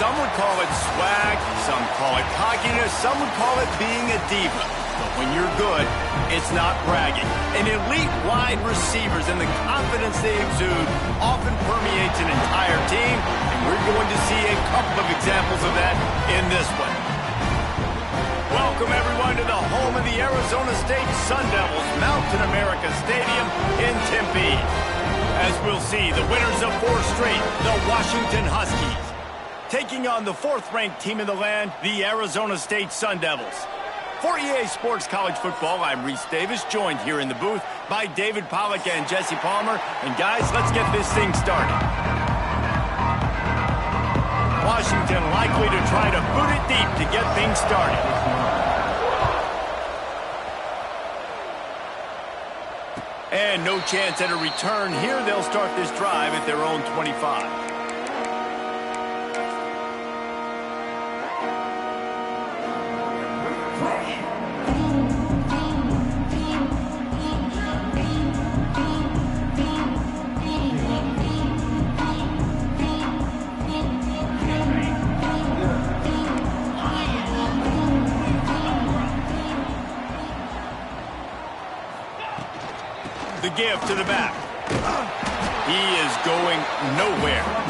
Some would call it swag, some call it cockiness, some would call it being a diva. But when you're good, it's not bragging. And elite wide receivers and the confidence they exude often permeates an entire team, and we're going to see a couple of examples of that in this one. Welcome, everyone, to the home of the Arizona State Sun Devils, Mountain America Stadium in Tempe. As we'll see, the winners of 4 straight, the Washington Huskies, taking on the 4th-ranked team in the land, the Arizona State Sun Devils. For EA Sports College Football, I'm Reese Davis, joined here in the booth by David Pollack and Jesse Palmer. And guys, let's get this thing started. Washington likely to try to boot it deep to get things started. And no chance at a return here. They'll start this drive at their own 25. The give to the back. He is going nowhere.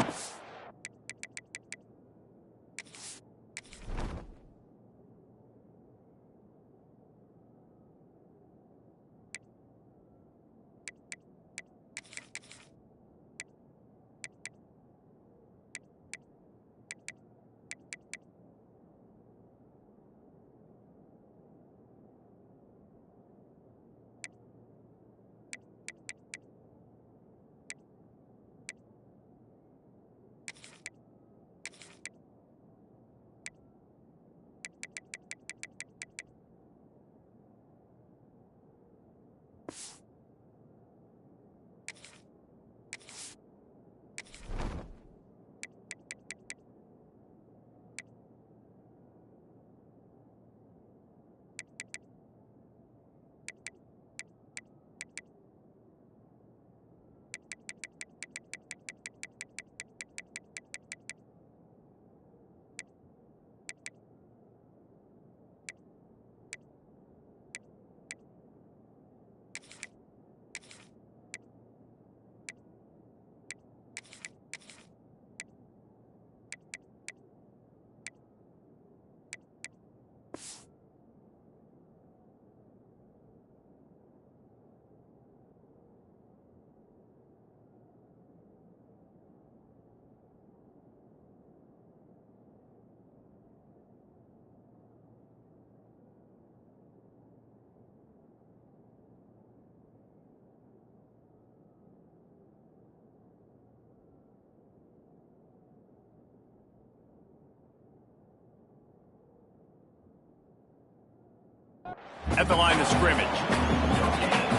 At the line of scrimmage.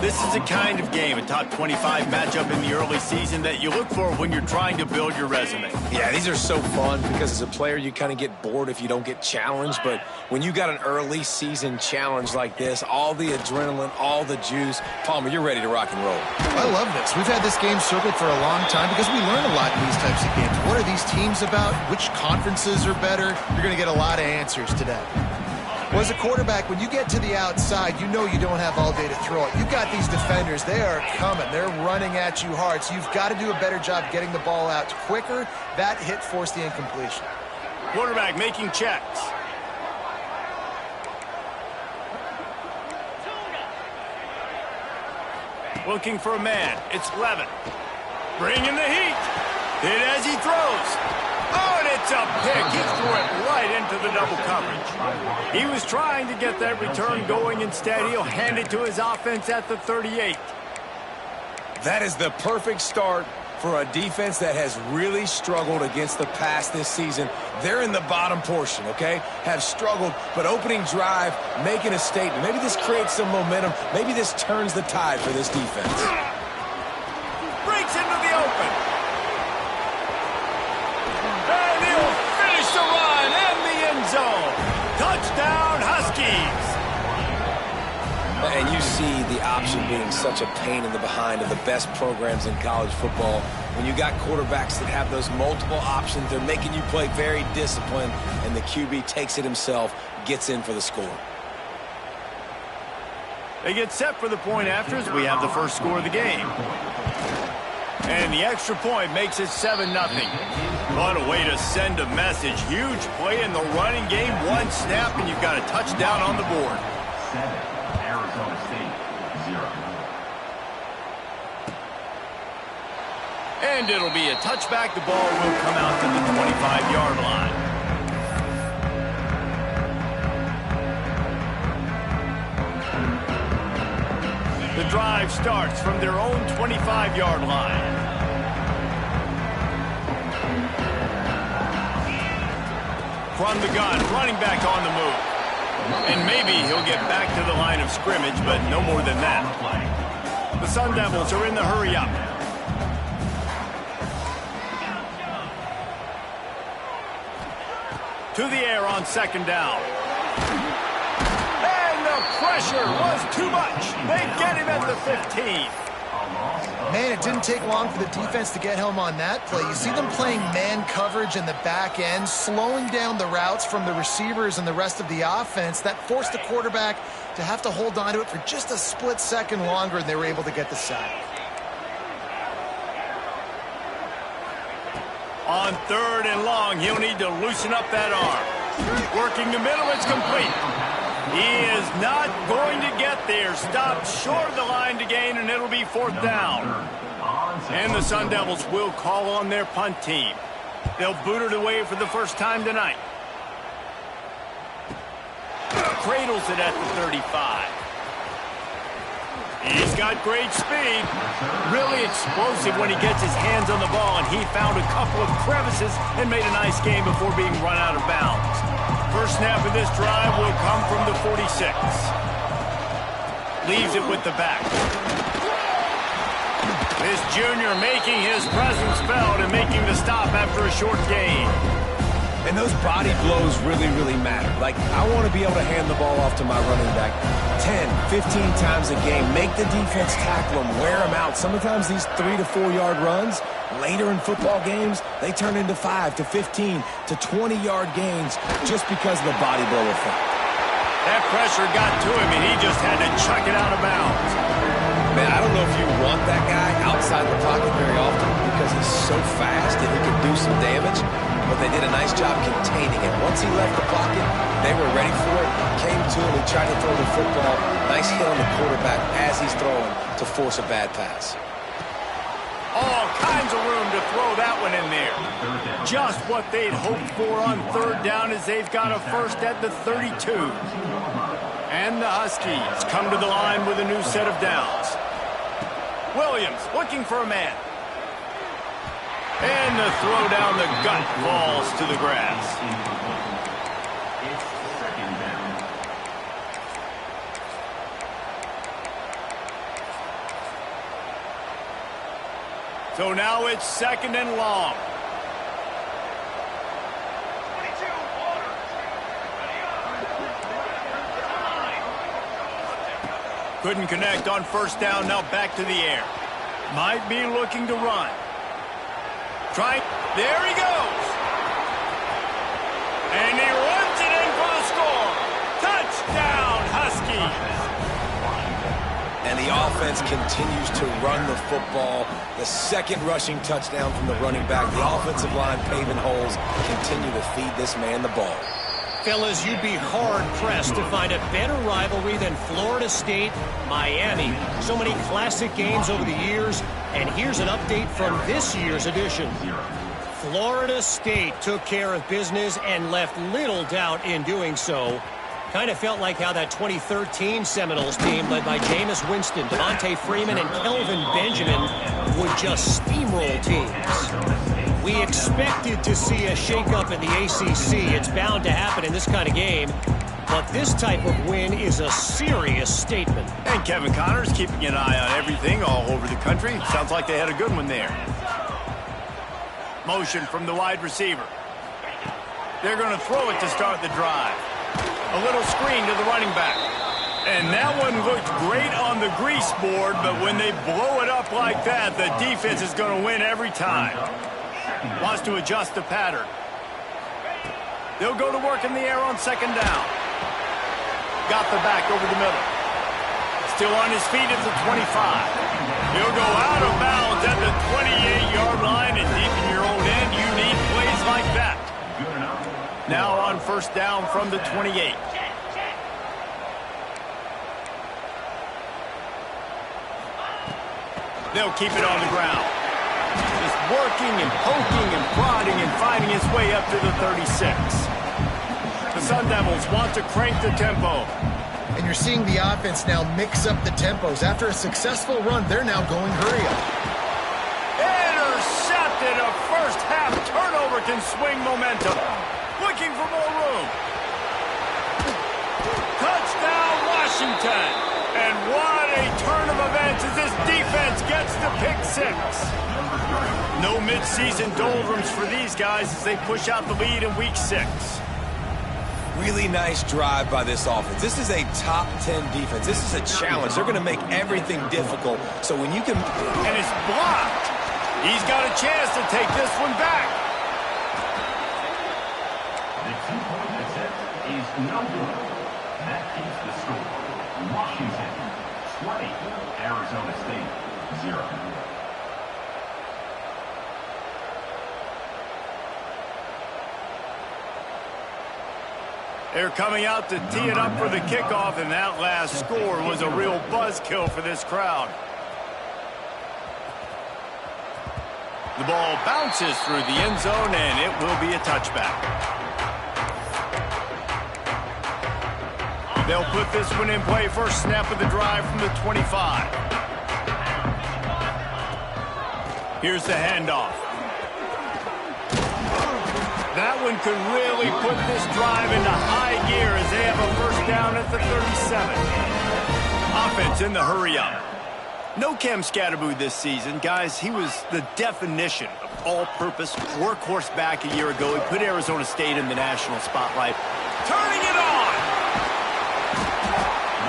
This is a kind of game, a top 25 matchup in the early season that you look for when you're trying to build your resume. Yeah, these are so fun because as a player, you kind of get bored if you don't get challenged. But when you got an early season challenge like this, all the adrenaline, all the juice, Palmer, you're ready to rock and roll. I love this. We've had this game circled for a long time because we learn a lot in these types of games. What are these teams about? Which conferences are better? You're going to get a lot of answers today. Well, as a quarterback, when you get to the outside, you know you don't have all day to throw it. You've got these defenders. They are coming. They're running at you hard. So you've got to do a better job getting the ball out quicker. That hit forced the incompletion. Quarterback making checks. Looking for a man. It's Levin. Bringing the heat. Hit as he throws. Oh, and it's a pick. He threw it right into the double coverage. He was trying to get that return going. Instead, he'll hand it to his offense at the 38. That is the perfect start for a defense that has really struggled against the pass this season. They're in the bottom portion, okay? Have struggled, but opening drive, making a statement. Maybe this creates some momentum. Maybe this turns the tide for this defense. Breaks into the open. And he'll finish the run and the end zone. Touchdown, Huskies. And you see the option being such a pain in the behind of the best programs in college football. When you got quarterbacks that have those multiple options, they're making you play very disciplined, and the QB takes it himself, gets in for the score. They get set for the point after as we have the first score of the game. And the extra point makes it 7-0. What a way to send a message. Huge play in the running game. One snap, and you've got a touchdown on the board. 7, Arizona State, 0. And it'll be a touchback. The ball will come out to the 25-yard line. The drive starts from their own 25-yard line. From the gun, running back on the move. And maybe he'll get back to the line of scrimmage, but no more than that. The Sun Devils are in the hurry-up. To the air on second down. And the pressure was too much. They get him at the 15. Man, it didn't take long for the defense to get home on that play. You see them playing man coverage in the back end, slowing down the routes from the receivers and the rest of the offense. That forced the quarterback to have to hold on to it for just a split second longer, and they were able to get the sack. On 3rd and long, he'll need to loosen up that arm. Working the middle, it's complete. He is not going to get there. Stopped short of the line to gain, and it'll be 4th down. And the Sun Devils will call on their punt team. They'll boot it away for the first time tonight. Cradles it at the 35. He's got great speed. Really explosive when he gets his hands on the ball, and he found a couple of crevices and made a nice game before being run out of bounds. First snap of this drive will come from the 46. Leaves it with the back. This junior making his presence felt and making the stop after a short gain. And those body blows really, really matter. Like, I want to be able to hand the ball off to my running back 10, 15 times a game. Make the defense tackle them, wear them out. Sometimes these 3 to 4 yard runs, later in football games, they turn into 5 to 15 to 20 yard gains just because of the body blow effect. That pressure got to him, and he just had to chuck it out of bounds. Man, I don't know if you want that guy outside the pocket very often because he's so fast and he can do some damage. But they did a nice job containing him. Once he left the pocket, they were ready for it. Came to him, he tried to throw the football. Nice hit on the quarterback as he's throwing to force a bad pass. All kinds of room to throw that one in there. Just what they'd hoped for on 3rd down as they've got a first at the 32. And the Huskies come to the line with a new set of downs. Williams looking for a man. And the throw down the gut falls to the grass. It's 2nd down. So now it's 2nd and long. Couldn't connect on 1st down, now back to the air. Might be looking to run. There he goes. And he runs it in for the score. Touchdown, Huskies. And the offense continues to run the football. The 2nd rushing touchdown from the running back. The offensive line paving holes. Continue to feed this man the ball. Fellas, you'd be hard-pressed to find a better rivalry than Florida State-Miami. So many classic games over the years, and here's an update from this year's edition. Florida State took care of business and left little doubt in doing so. Kind of felt like how that 2013 Seminoles team led by Jameis Winston, Devontae Freeman, and Kelvin Benjamin would just steamroll teams. We expected to see a shakeup in the ACC. It's bound to happen in this kind of game. But this type of win is a serious statement. And Kevin Connors keeping an eye on everything all over the country. Sounds like they had a good one there. Motion from the wide receiver. They're going to throw it to start the drive. A little screen to the running back. And that one looked great on the grease board, but when they blow it up like that, the defense is going to win every time. Wants to adjust the pattern. They'll go to work in the air on second down. Got the back over the middle. Still on his feet at the 25. He'll go out of bounds at the 28-yard line, and deep in your own end, you need plays like that. Now on first down from the 28. They'll keep it on the ground. Just working and poking and prodding and finding his way up to the 36. The Sun Devils want to crank the tempo. And you're seeing the offense now mix up the tempos. After a successful run, they're now going hurry up. Intercepted. A first half turnover can swing momentum. Looking for more room. Touchdown, Washington. And what a turn of events as this defense gets the pick six. No midseason doldrums for these guys as they push out the lead in week 6. Really nice drive by this offense. This is a top 10 defense. This is a challenge. They're going to make everything difficult. So when you can... And it's blocked. He's got a chance to take this one back. The 2-point attempt is no good. That keeps the score. Washington 20, Arizona State 0. They're coming out to tee it up for the kickoff, and that last score was a real buzzkill for this crowd. The ball bounces through the end zone, and it will be a touchback. They'll put this one in play first snap of the drive from the 25. Here's the handoff. That one could really put this drive into high gear as they have a first down at the 37. Offense in the hurry-up. No Cam Scatterboo this season. Guys, he was the definition of all-purpose workhorse back a year ago. He put Arizona State in the national spotlight. Turning it on!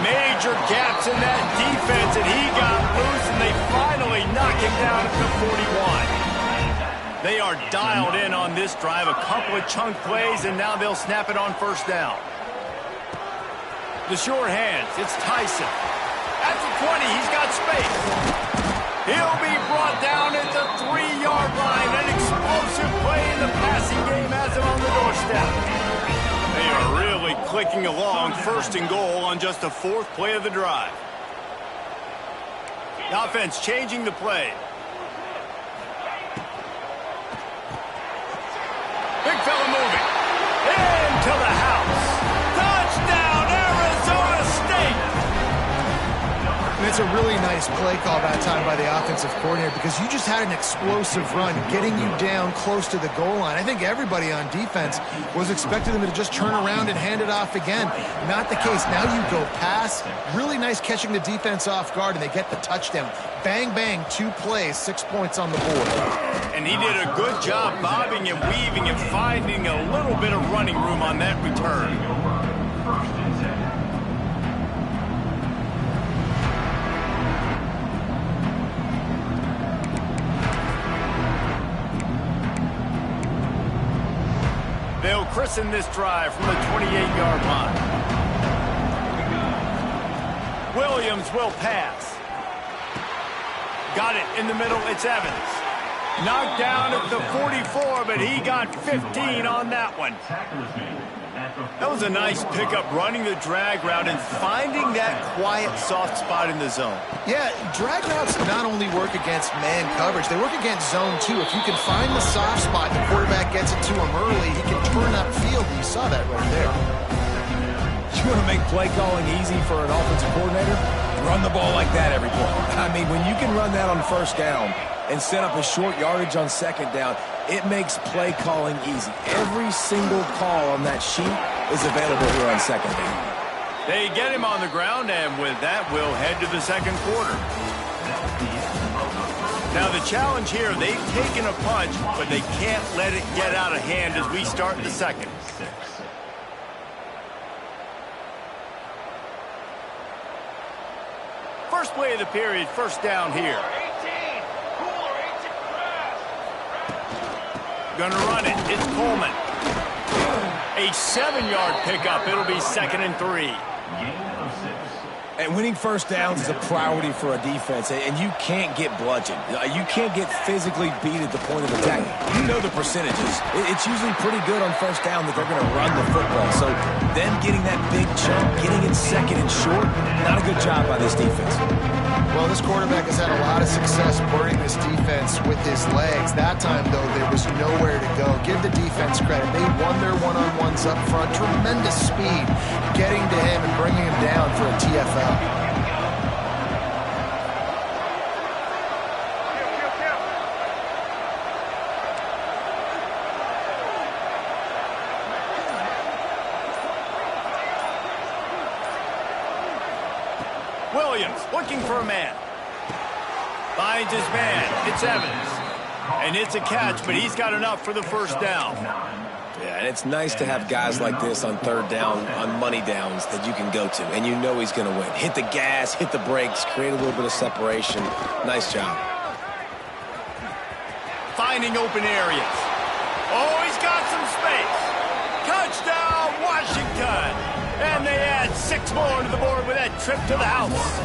Major gaps in that defense, and he got loose, and they finally knock him down at the 41. They are dialed in on this drive, a couple of chunk plays, and now they'll snap it on first down. The short hands, it's Tyson. At the 20, he's got space. He'll be brought down at the 3-yard line. An explosive play in the passing game has him on the doorstep. They are really clicking along, first and goal on just the 4th play of the drive. The offense changing the play. Big fella moving. Into the house. Touchdown, Arizona State. And it's a really nice play call that time by the offensive coordinator because you just had an explosive run getting you down close to the goal line. I think everybody on defense was expecting them to just turn around and hand it off again. Not the case. Now you go pass. Really nice catching the defense off guard, and they get the touchdown. Bang, bang, 2 plays, 6 points on the board. And he did a good job bobbing and weaving and finding a little bit of running room on that return. They'll christen this drive from the 28-yard line. Williams will pass. Got it in the middle, it's Evans. Knocked down at the 44, but he got 15 on that one. That was a nice pickup, running the drag route and finding that quiet, soft spot in the zone. Yeah, drag routes not only work against man coverage, they work against zone too. If you can find the soft spot and the quarterback gets it to him early, he can turn upfield. You saw that right there. You want to make play calling easy for an offensive coordinator? Run the ball like that every play. I mean, when you can run that on first down and set up a short yardage on second down, it makes play calling easy. Every single call on that sheet is available here on second down. They get him on the ground, and with that, we'll head to the second quarter. Now, the challenge here, they've taken a punch, but they can't let it get out of hand as we start the second. First play of the period, first down here. Gonna run it. It's Coleman. A 7-yard pickup. It'll be 2nd and 3. And winning first downs is a priority for a defense, and you can't get bludgeoned. You can't get physically beat at the point of attack. You know the percentages. It's usually pretty good on first down that they're going to run the football. So them getting that big chunk, getting it 2nd and short, not a good job by this defense. Well, this quarterback has had a lot of success burning this defense with his legs. That time, though, there was nowhere to go. Give the defense credit. They won their one-on-ones up front. Tremendous speed getting to him and bringing him down for a TFL. Williams looking for a man. Finds his man. It's Evans. And it's a catch, but he's got enough for the first down. Yeah, and it's nice to have guys like this on third down, on money downs that you can go to, and you know he's going to win. Hit the gas, hit the brakes, create a little bit of separation. Nice job. Finding open areas. Oh, he's got some space. Touchdown, Washington. And they add 6 more to the board with that trip to the house.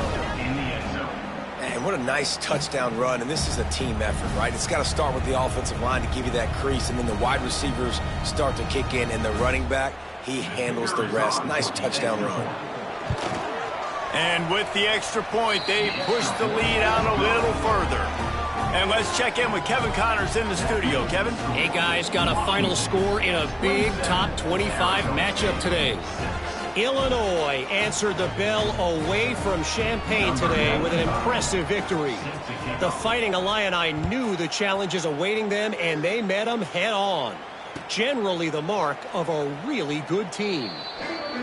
And what a nice touchdown run, and this is a team effort, right? It's got to start with the offensive line to give you that crease, and then the wide receivers start to kick in, and the running back, he handles the rest. Nice touchdown run. And with the extra point, they push the lead out a little further. And let's check in with Kevin Connors in the studio. Kevin? Hey, guys, got a final score in a big top 25 matchup today. Illinois answered the bell away from Champaign today with an impressive victory. The Fighting Illini knew the challenges awaiting them, and they met them head-on. Generally the mark of a really good team.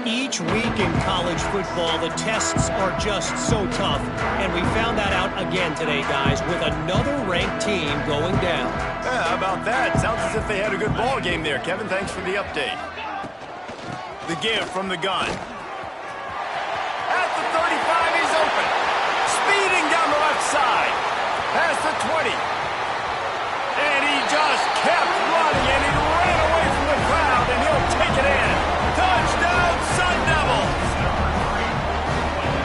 Each week in college football, the tests are just so tough, and we found that out again today, guys, with another ranked team going down. Yeah, how about that? Sounds as if they had a good ball game there. Kevin, thanks for the update. The give from the gun. At the 35, he's open. Speeding down the left side. Past the 20. And he just kept running, and he ran away from the crowd, and he'll take it in. Touchdown, Sun Devils!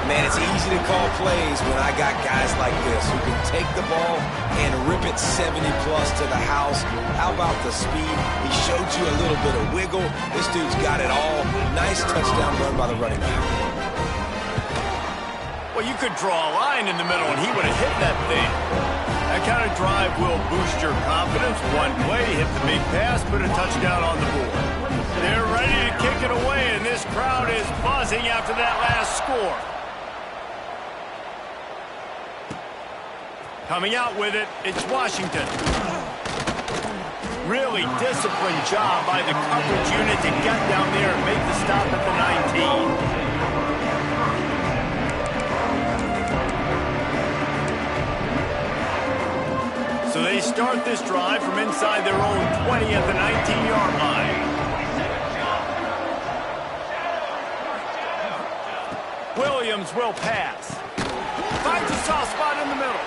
Man, it's easy to call plays when I got guys like this who can take the ball and rip it 70-plus to the house. How about the speed? He showed you a little bit of wiggle. This dude's got it all. Nice touchdown run by the running back. Well, you could draw a line in the middle, and he would have hit that thing. That kind of drive will boost your confidence. One play, hit the big pass, put a touchdown on the board. They're ready to kick it away, and this crowd is buzzing after that last score. Coming out with it, it's Washington. Really disciplined job by the coverage unit to get down there and make the stop at the 19. So they start this drive from inside their own 20 at the 19-yard line. Williams will pass. Finds a soft spot in the middle.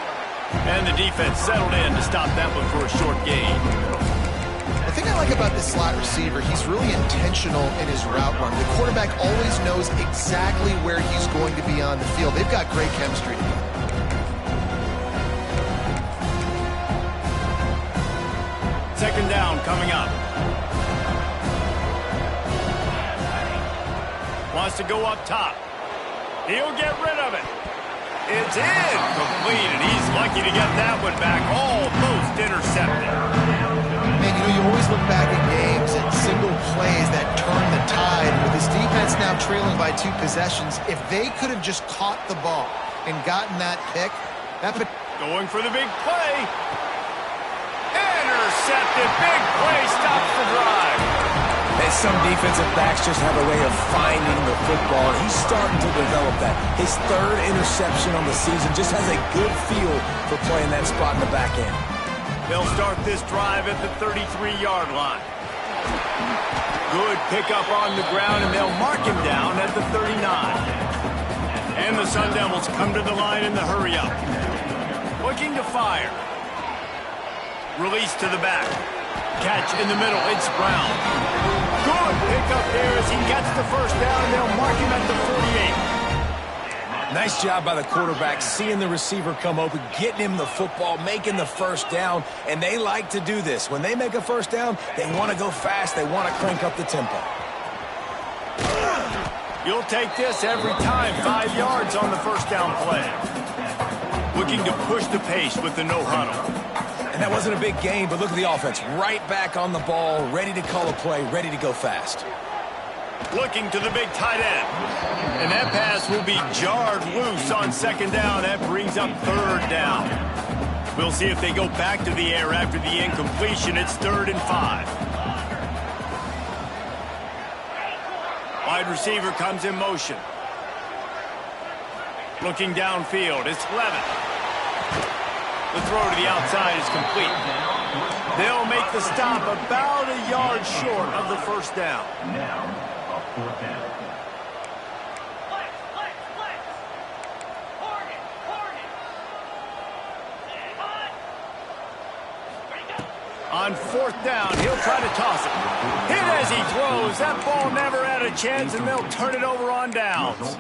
And the defense settled in to stop that one for a short gain. The thing I like about this slot receiver, he's really intentional in his route run. The quarterback always knows exactly where he's going to be on the field. They've got great chemistry together. Second down coming up. Wants to go up top. He'll get rid of it. It's incomplete, and he's lucky to get that one back. Almost intercepted. Man, you always look back at games and single plays that turn the tide. With this defense now trailing by 2 possessions, if they could have just caught the ball and gotten that pick, that would... Going for the big play. Intercepted. Big play stops the drive. And some defensive backs just have a way of finding the football, and he's starting to develop that. His 3rd interception on the season just has a good feel for playing that spot in the back end. They'll start this drive at the 33-yard line. Good pickup on the ground, and they'll mark him down at the 39. And the Sun Devils come to the line in the hurry-up. Looking to fire. Release to the back. Catch in the middle. It's Brown. Good pickup there as he gets the first down, and they'll mark him at the 48. Nice job by the quarterback, seeing the receiver come open, getting him the football, making the first down, and they like to do this. When they make a first down, they want to go fast. They want to crank up the tempo. You'll take this every time. 5 yards on the first down play. Looking to push the pace with the no huddle. And that wasn't a big gain, but look at the offense. Right back on the ball, ready to call a play, ready to go fast. Looking to the big tight end. And that pass will be jarred loose on second down. That brings up third down. We'll see if they go back to the air after the incompletion. It's 3rd and 5. Wide receiver comes in motion. Looking downfield. It's Levitt. The throw to the outside is complete. They'll make the stop about a yard short of the first down. Now, a 4th down. On 4th down, he'll try to toss it. Hit as he throws. That ball never had a chance, and they'll turn it over on downs.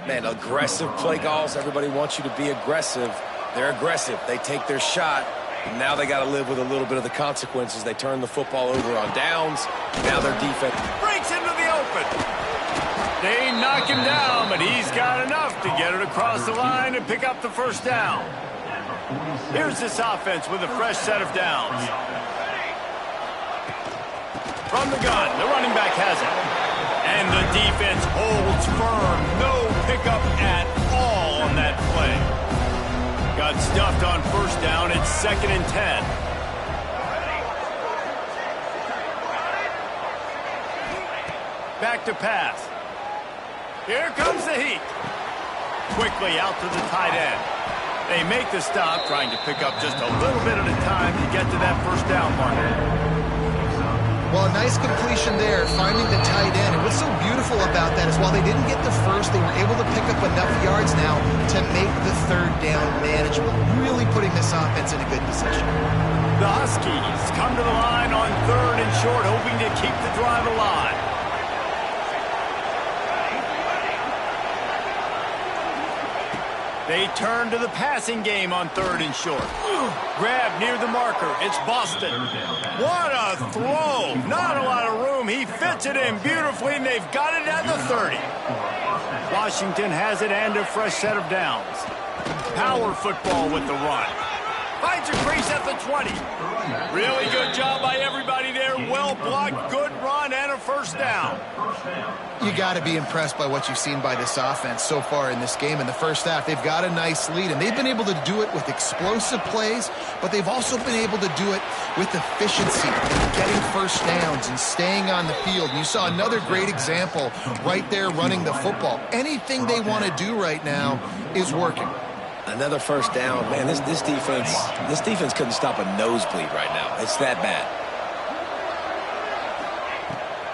Man, aggressive play calls. Everybody wants you to be aggressive. They're aggressive. They take their shot. And now they got to live with a little bit of the consequences. They turn the football over on downs. Now their defense Breaks into the open. They knock him down, but he's got enough to get it across the line and pick up the first down. Here's this offense with a fresh set of downs. From the gun, the running back has it. And the defense holds firm. No pickup at all on that play. Got stuffed on first down. It's 2nd and 10. Back to pass. Here comes the heat. Quickly out to the tight end. They make the stop, trying to pick up just a little bit at a time to get to that first down marker. Well, a nice completion there, finding the tight end. And what's so beautiful about that is while they didn't get the first, they were able to pick up enough yards now to make the third down manageable, really putting this offense in a good position. The Huskies come to the line on 3rd and short, hoping to keep the drive alive. They turn to the passing game on 3rd and short. Grab near the marker. It's Boston. What a throw. Not a lot of room. He fits it in beautifully, and they've got it at the 30. Washington has it and a fresh set of downs. Power football with the run. Finds a crease at the 20. Really good job by everybody there. Well blocked, good run, and a first down. You got to be impressed by what you've seen by this offense so far in this game. In the first half, they've got a nice lead, and they've been able to do it with explosive plays, but they've also been able to do it with efficiency, getting first downs and staying on the field. And you saw another great example right there running the football. Anything they want to do right now is working. Another first down. Man, this defense couldn't stop a nosebleed right now. It's that bad.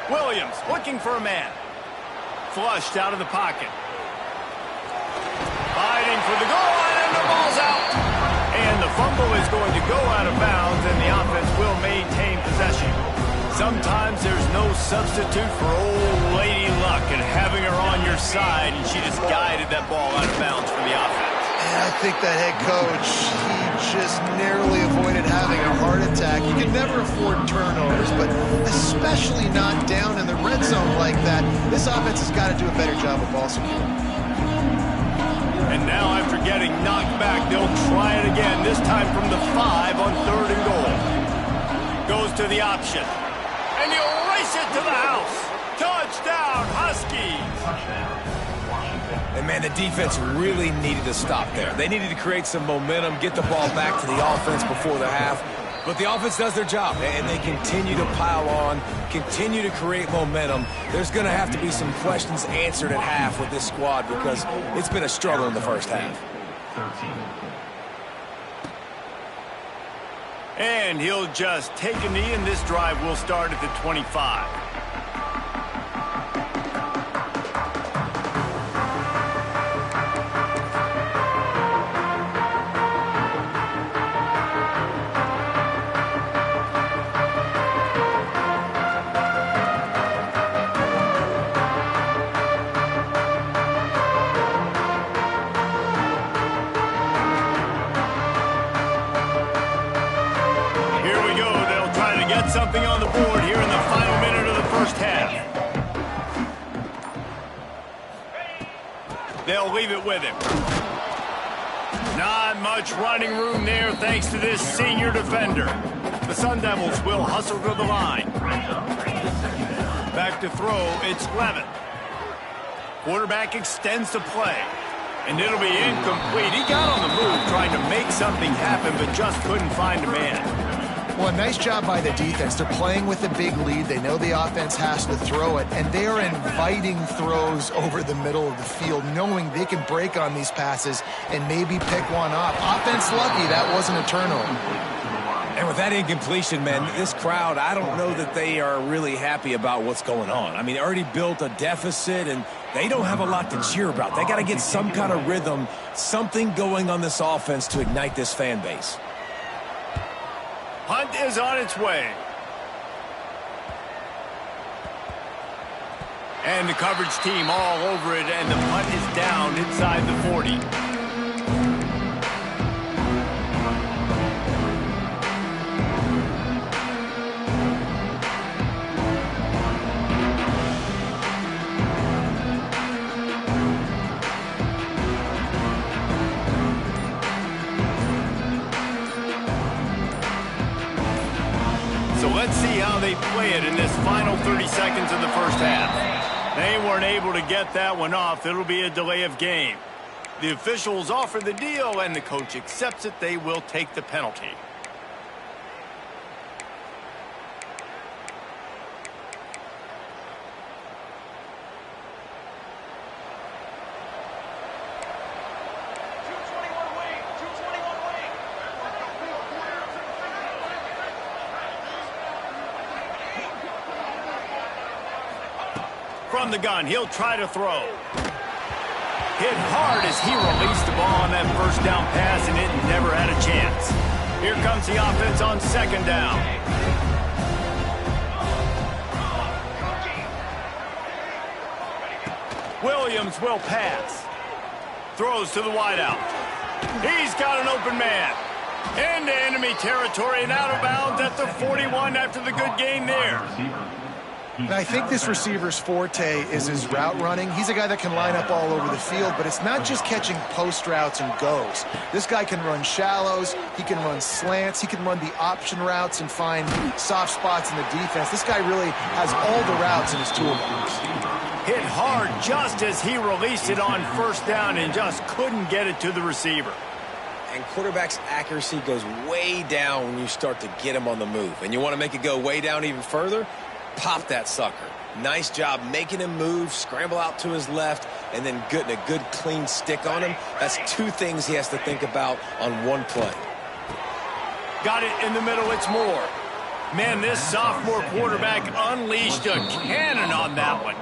Williams looking for a man. Flushed out of the pocket. Fighting for the goal line, and the ball's out. And the fumble is going to go out of bounds, and the offense will maintain possession. Sometimes there's no substitute for old Lady Luck and having her on your side, and she just guided that ball out of bounds for the offense. And I think that head coach, he just narrowly avoided having a heart attack. You can never afford turnovers, but especially not down in the red zone like that. This offense has got to do a better job of ball security. And now after getting knocked back, they'll try it again, this time from the 5 on 3rd and goal. Goes to the option. And you'll race it to the house. Touchdown, Huskies. And, man, the defense really needed to stop there. They needed to create some momentum, get the ball back to the offense before the half. But the offense does their job, and they continue to pile on, continue to create momentum. There's going to have to be some questions answered at half with this squad because it's been a struggle in the first half. 13. And he'll just take a knee, and this drive will start at the 25. get something on the board here in the final minute of the first half. They'll leave it with him. Not much running room there thanks to this senior defender. The Sun Devils will hustle to the line. Back to throw, it's Levin. Quarterback extends the play, and it'll be incomplete. He got on the move trying to make something happen, but just couldn't find a man. Well, nice job by the defense. They're playing with a big lead. They know the offense has to throw it, and they are inviting throws over the middle of the field, knowing they can break on these passes and maybe pick one off. Offense lucky, that wasn't a turnover. And with that incompletion, man, this crowd, I don't know that they are really happy about what's going on. I mean, they already built a deficit, and they don't have a lot to cheer about. They got to get some kind of rhythm, something going on this offense to ignite this fan base. Punt is on its way. And the coverage team all over it, and the punt is down inside the 40. Let's see how they play it in this final 30 seconds of the first half. They weren't able to get that one off. It'll be a delay of game. The officials offer the deal, and the coach accepts it. They will take the penalty. From the gun, he'll try to throw. Hit hard as he released the ball on that first down pass, and it never had a chance. Here comes the offense on second down. Williams will pass. Throws to the wideout. He's got an open man. Into enemy territory and out of bounds at the 41 after the good gain there. And I think this receiver's forte is his route running. He's a guy that can line up all over the field, but it's not just catching post routes and goes. This guy can run shallows, he can run slants, he can run the option routes and find soft spots in the defense. This guy really has all the routes in his toolbox. Hit hard just as he released it on first down and just couldn't get it to the receiver. And quarterback's accuracy goes way down when you start to get him on the move. And you want to make it go way down even further? Pop that sucker. Nice job making him move, scramble out to his left, and then getting a good clean stick on him. That's two things he has to think about on one play. Got it in the middle, it's Moore. Man, this sophomore quarterback unleashed a cannon on that one.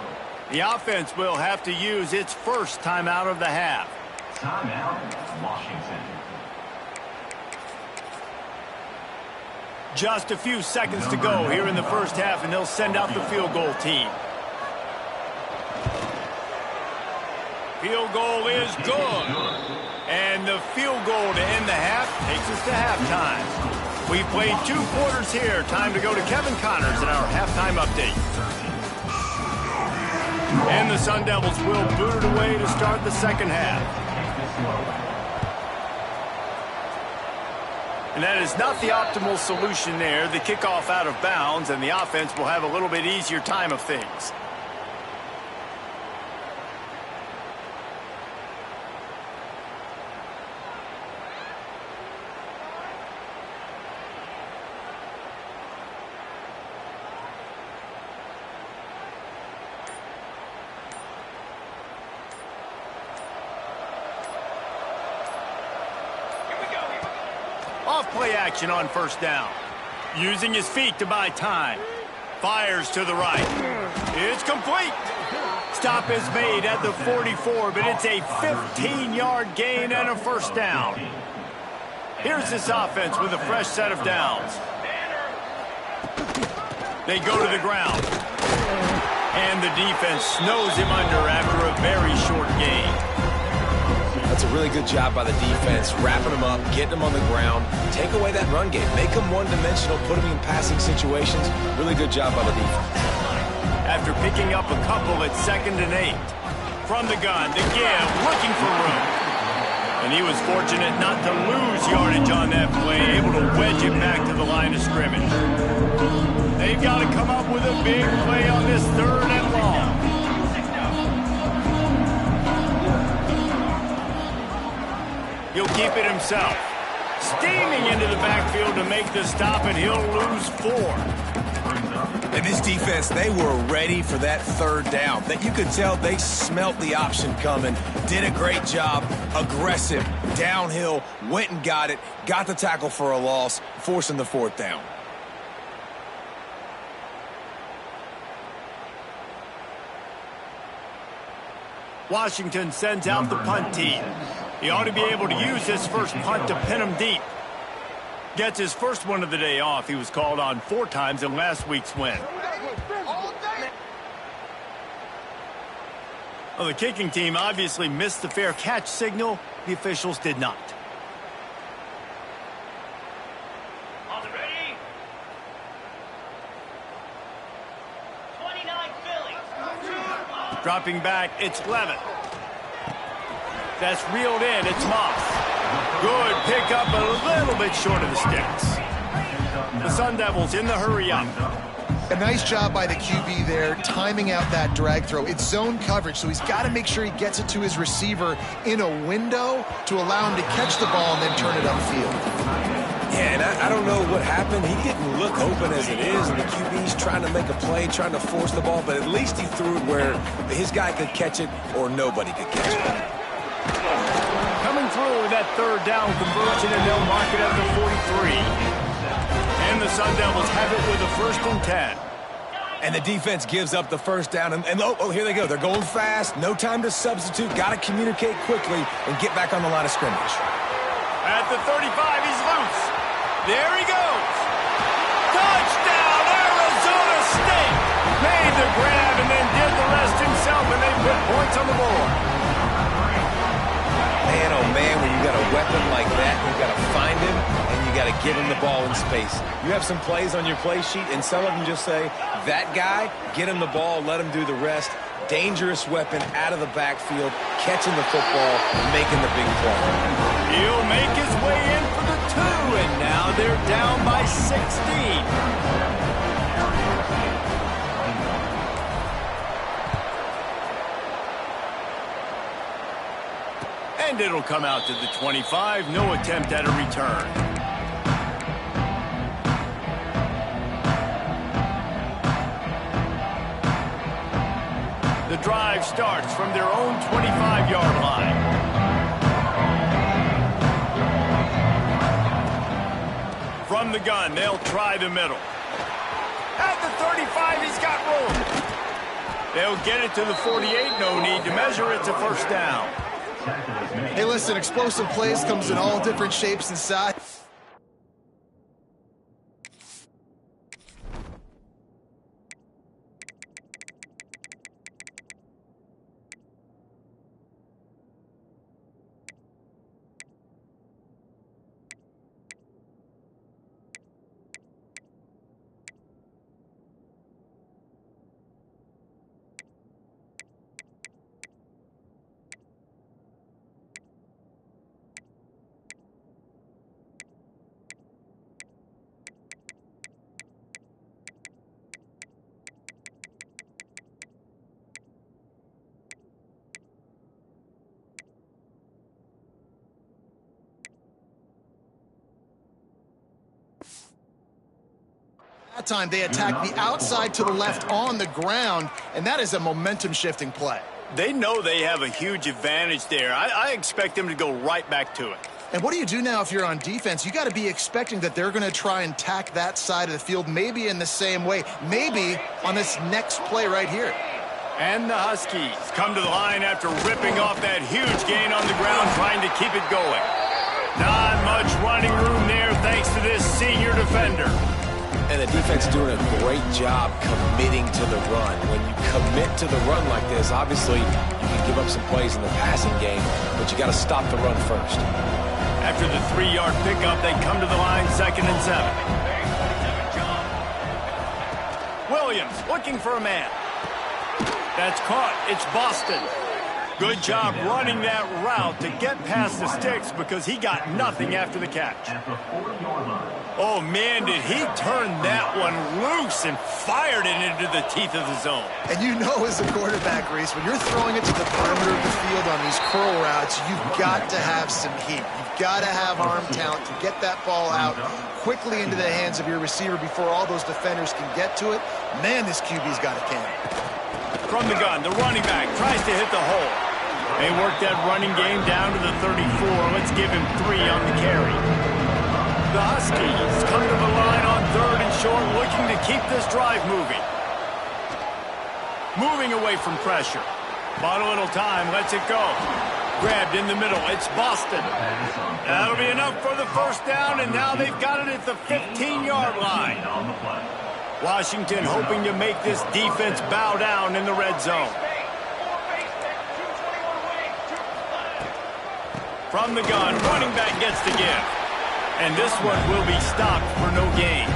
The offense will have to use its first timeout of the half. Timeout, Washington. Just a few seconds to go here in the first half, and they'll send out the field goal team. Field goal is good. And the field goal to end the half takes us to halftime. We've played 2 quarters here. Time to go to Kevin Connors in our halftime update. And the Sun Devils will boot it away to start the second half. And that is not the optimal solution there. The kickoff out of bounds, and the offense will have a little bit easier time of things. Off-play action on first down. Using his feet to buy time. Fires to the right. It's complete. Stop is made at the 44, but it's a 15-yard gain and a first down. Here's this offense with a fresh set of downs. They go to the ground. And the defense snows him under after a very short gain. That's a really good job by the defense, wrapping them up, getting them on the ground, take away that run game, make them one-dimensional, put them in passing situations. Really good job by the defense. After picking up a couple at 2nd and 8. From the gun, the give, looking for room. And he was fortunate not to lose yardage on that play, able to wedge it back to the line of scrimmage. They've got to come up with a big play on this 3rd and long. He'll keep it himself. Steaming into the backfield to make the stop, and he'll lose 4. And this defense, they were ready for that 3rd down. That you could tell they smelt the option coming, did a great job, aggressive, downhill, went and got it, got the tackle for a loss, forcing the 4th down. Washington sends out the punt team. He ought to be able to use his first punt to pin him deep. Gets his first one of the day off. He was called on 4 times in last week's win. Well, the kicking team obviously missed the fair catch signal. The officials did not. On the ready. 29 Philly. Dropping back, it's Levitt. That's reeled in, it's Moss. Good pickup, a little bit short of the sticks. The Sun Devils in the hurry up. A nice job by the QB there, timing out that drag throw. It's zone coverage, so he's got to make sure he gets it to his receiver in a window to allow him to catch the ball and then turn it upfield. Yeah, and I don't know what happened. He didn't look open as it is, and the QB's trying to make a play, trying to force the ball, but at least he threw it where his guy could catch it or nobody could catch it. Coming through with that 3rd down conversion, and they'll mark it at the 43. And the Sun Devils have it with a 1st and 10. And the defense gives up the 1st down, and here they go. They're going fast, no time to substitute, got to communicate quickly and get back on the line of scrimmage. At the 35, he's loose. There he goes. Touchdown, Arizona State. Made the grab and then did the rest himself, and they put points on the board. Man, oh man, when you got a weapon like that, you got to find him and you got to give him the ball in space. You have some plays on your play sheet, and some of them just say, that guy, get him the ball, let him do the rest. Dangerous weapon out of the backfield, catching the football, making the big play. He'll make his way in for the 2, and now they're down by 16. And it'll come out to the 25. No attempt at a return. The drive starts from their own 25-yard line. From the gun, they'll try the middle. At the 35, he's got room. They'll get it to the 48. No need to measure. It's a 1st down. Hey, listen, explosive plays comes in all different shapes and sizes. That time they attack the outside to the left on the ground, and that is a momentum-shifting play. They know they have a huge advantage there. I expect them to go right back to it. And what do you do now if you're on defense? You got to be expecting that they're going to try and tack that side of the field, maybe in the same way, maybe on this next play right here. And the Huskies come to the line after ripping off that huge gain on the ground, trying to keep it going. Not much running room there thanks to this senior defender. And the defense doing a great job committing to the run. When you commit to the run like this, obviously you can give up some plays in the passing game, but you got to stop the run first. After the 3-yard pickup, they come to the line 2nd and 7. Williams looking for a man. That's caught. It's Boston. Good job running that route to get past the sticks because he got nothing after the catch. Oh, man, did he turn that one loose and fired it into the teeth of the zone. And you know as a quarterback, Reese, when you're throwing it to the perimeter of the field on these curl routes, you've got to have some heat. You've got to have arm talent to get that ball out quickly into the hands of your receiver before all those defenders can get to it. Man, this QB's got a can. From the gun, the running back tries to hit the hole. They work that running game down to the 34. Let's give him 3 on the carry. The Huskies come to the line on 3rd and short, looking to keep this drive moving. Moving away from pressure. Bought a little time, lets it go. Grabbed in the middle, it's Boston. That'll be enough for the 1st down, and now they've got it at the 15-yard line. Washington hoping to make this defense bow down in the red zone. From the gun, running back gets the give. And this one will be stopped for no gain.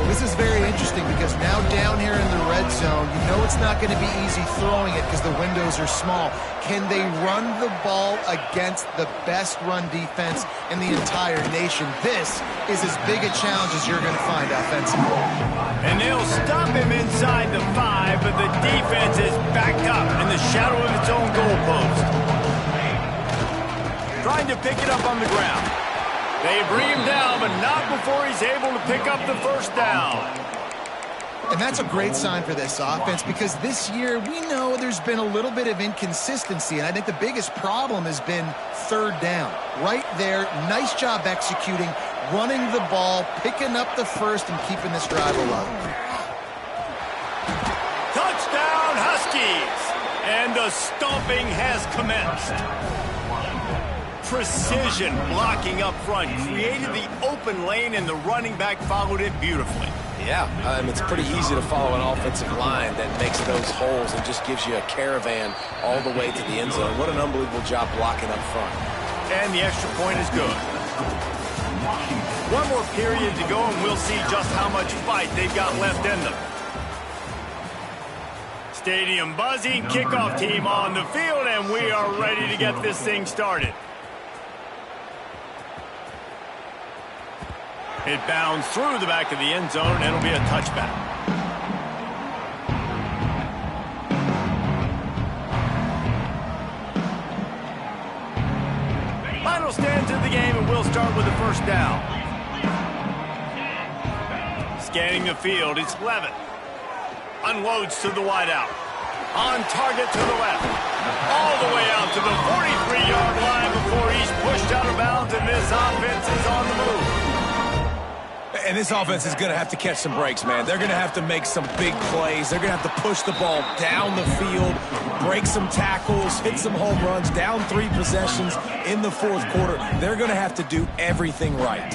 Well, this is very interesting because now down here in the red zone, you know it's not going to be easy throwing it because the windows are small. Can they run the ball against the best run defense in the entire nation? This is as big a challenge as you're going to find offensively. And they'll stop him inside the 5, but the defense is backed up in the shadow of its own goalpost. Trying to pick it up on the ground. They bring him down, but not before he's able to pick up the 1st down. And that's a great sign for this offense because this year we know there's been a little bit of inconsistency, and I think the biggest problem has been 3rd down. Right there, nice job executing, running the ball, picking up the 1st, and keeping this drive alive. Touchdown, Huskies! And the stomping has commenced. Precision blocking up front created the open lane, and the running back followed it beautifully. Yeah, it's pretty easy to follow an offensive line that makes those holes and just gives you a caravan all the way to the end zone. What an unbelievable job blocking up front. And the extra point is good. One more period to go, and we'll see just how much fight they've got left in them. Stadium buzzing, kickoff team on the field, and we are ready to get this thing started. It bounds through the back of the end zone, and it'll be a touchback. Final stands of the game, and we'll start with the 1st down. Scanning the field, it's Levin. Unloads to the wideout. On target to the left. All the way out to the 43-yard line before he's pushed out of bounds, and this offense is on the move. And this offense is going to have to catch some breaks, man. They're going to have to make some big plays. They're going to have to push the ball down the field, break some tackles, hit some home runs, down 3 possessions in the 4th quarter. They're going to have to do everything right.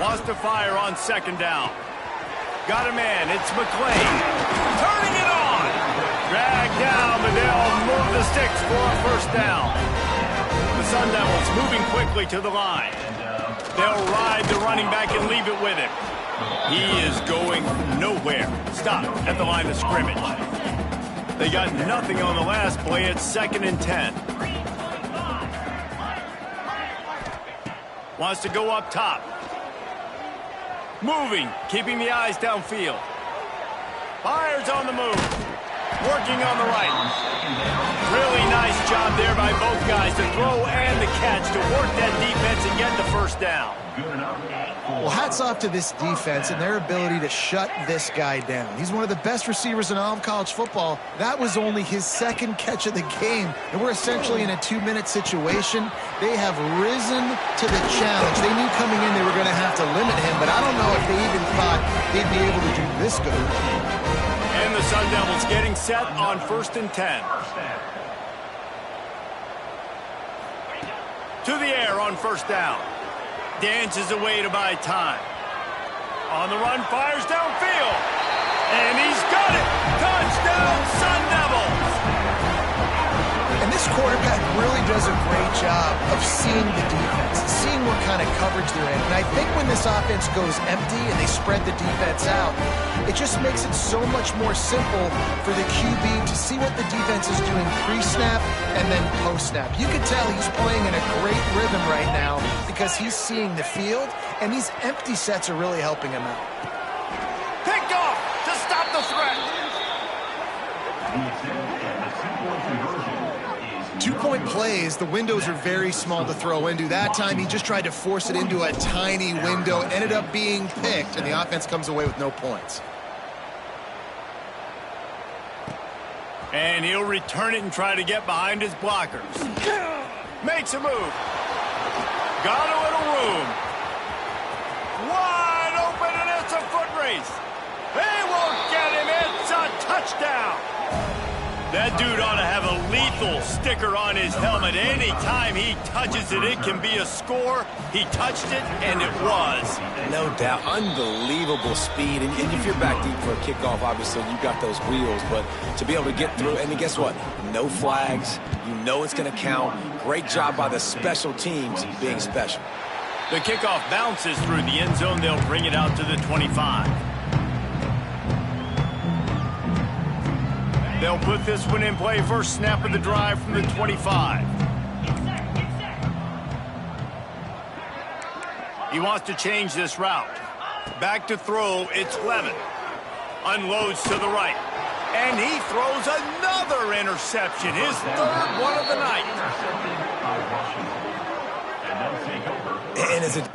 Wants to fire on 2nd down. Got a man. It's McClain. Turning it on. Dragged down, but they'll move the sticks for a 1st down. The Sun Devils moving quickly to the line. They'll ride the running back and leave it with him. He is going nowhere. Stop at the line of scrimmage. They got nothing on the last play. It's 2nd and 10. Wants to go up top. Moving, keeping the eyes downfield. Fires on the move. Working on the right. Really nice job there by both guys to throw and the catch to work that defense and get the 1st down. Well, hats off to this defense and their ability to shut this guy down. He's one of the best receivers in all of college football. That was only his 2nd catch of the game, and we're essentially in a 2-minute situation. They have risen to the challenge. They knew coming in they were going to have to limit him, but I don't know if they even thought they'd be able to do this good. And the Sun Devils getting set on 1st and 10. To the air on 1st down. Dances away to buy time. On the run, fires downfield. And he's got it. Touchdown, Sun Devils. And this quarterback really does a great job of seeing the defense, seeing what kind of coverage they're in. And I think when this offense goes empty and they spread the defense out, it just makes it so much more simple for the QB to see what the defense is doing pre-snap and then post-snap. You can tell he's playing in a great rhythm right now because he's seeing the field, and these empty sets are really helping him out. Pick off to stop the threat. 2-point plays, the windows are very small to throw into. That time, he just tried to force it into a tiny window, ended up being picked, and the offense comes away with no points. And he'll return it and try to get behind his blockers. Makes a move. Got a little room. Wide open, and it's a foot race. They won't get him. It's a touchdown. That dude ought to have a lethal sticker on his helmet. Anytime he touches it, it can be a score. He touched it, and it was. No doubt. Unbelievable speed. And if you're back deep for a kickoff, obviously you got those wheels. But to be able to get through, and guess what? No flags. You know it's going to count. Great job by the special teams being special. The kickoff bounces through the end zone. They'll bring it out to the 25. They'll put this one in play. First snap of the drive from the 25. He wants to change this route. Back to throw, it's Levin. Unloads to the right. And he throws another interception. His third one of the night. And as it...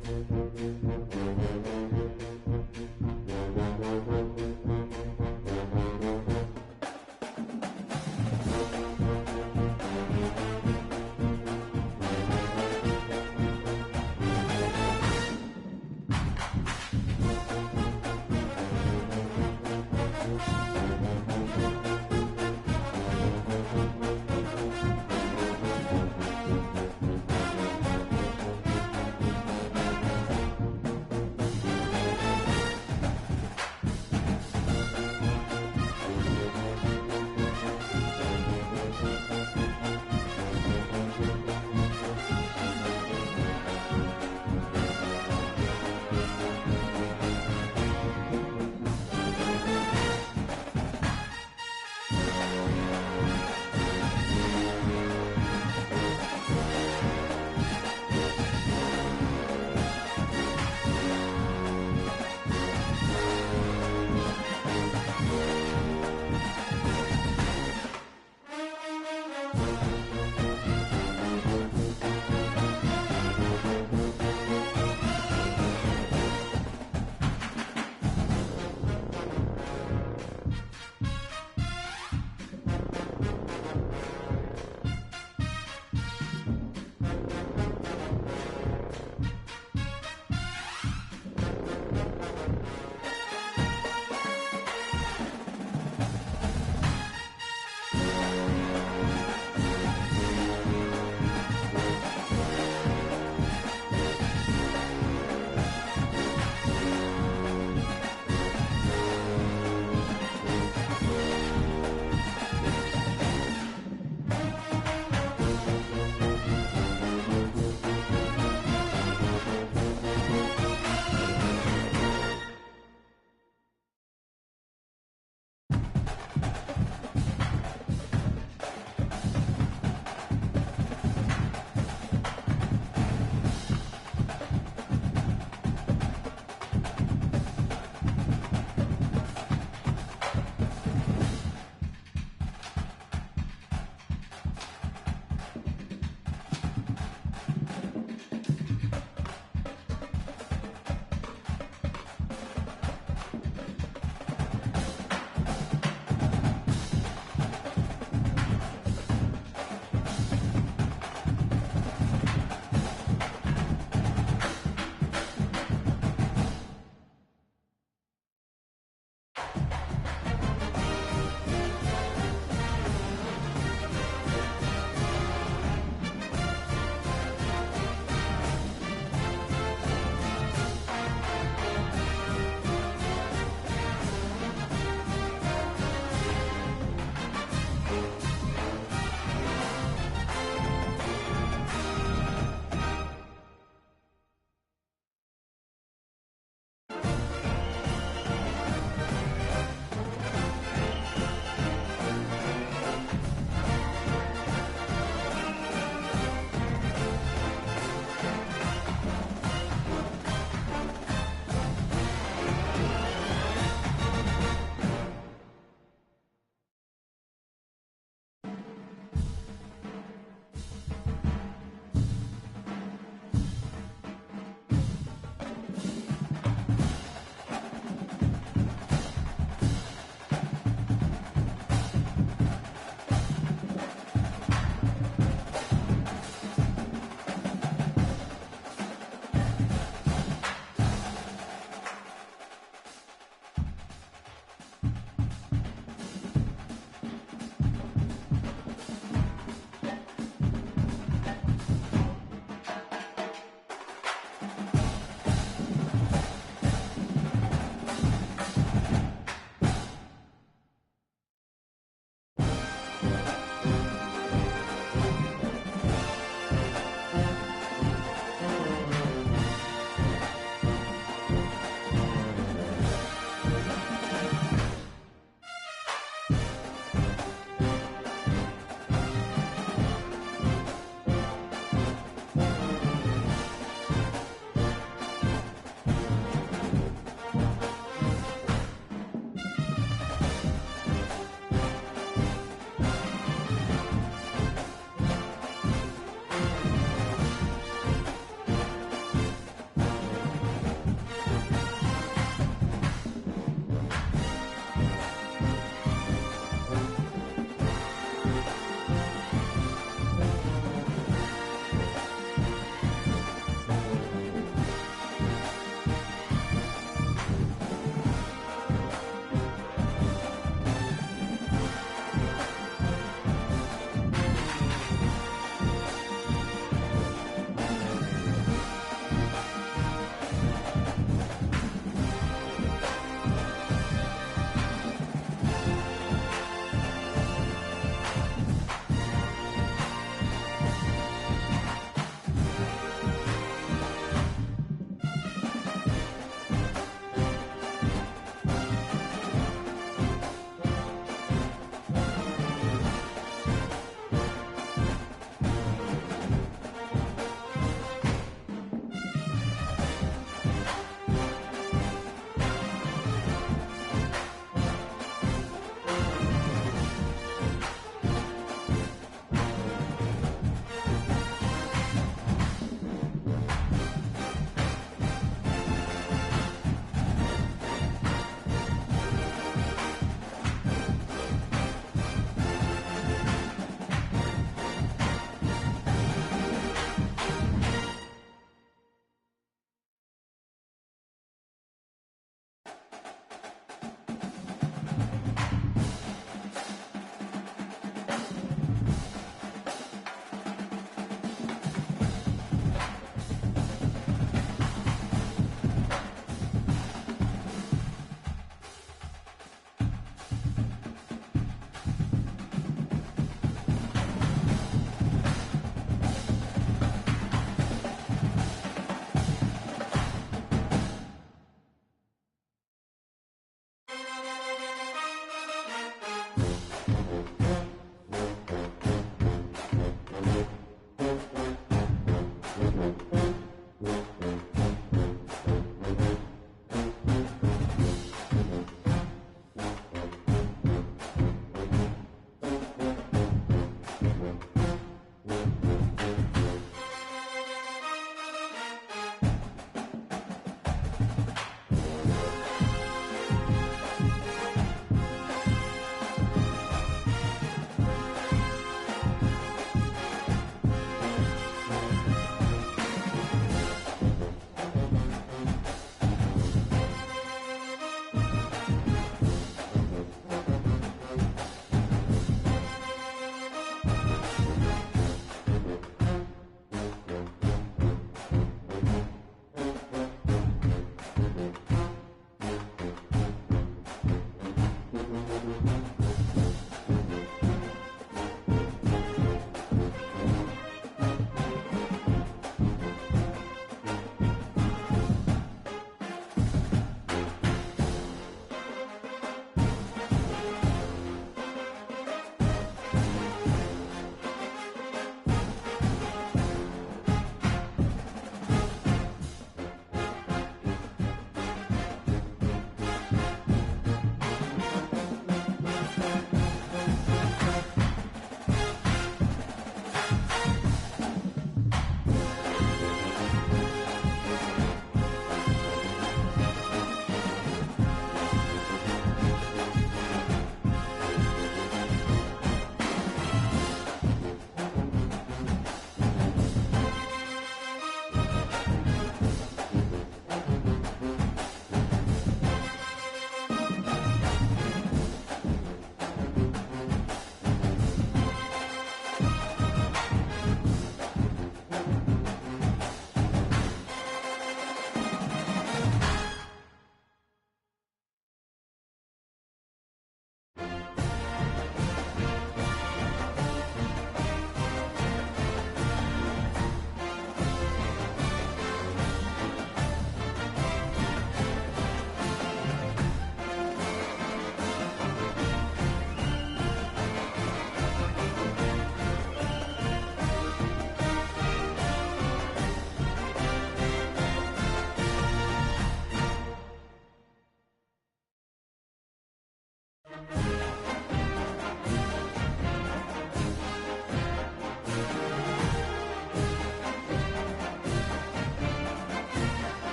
Thank you.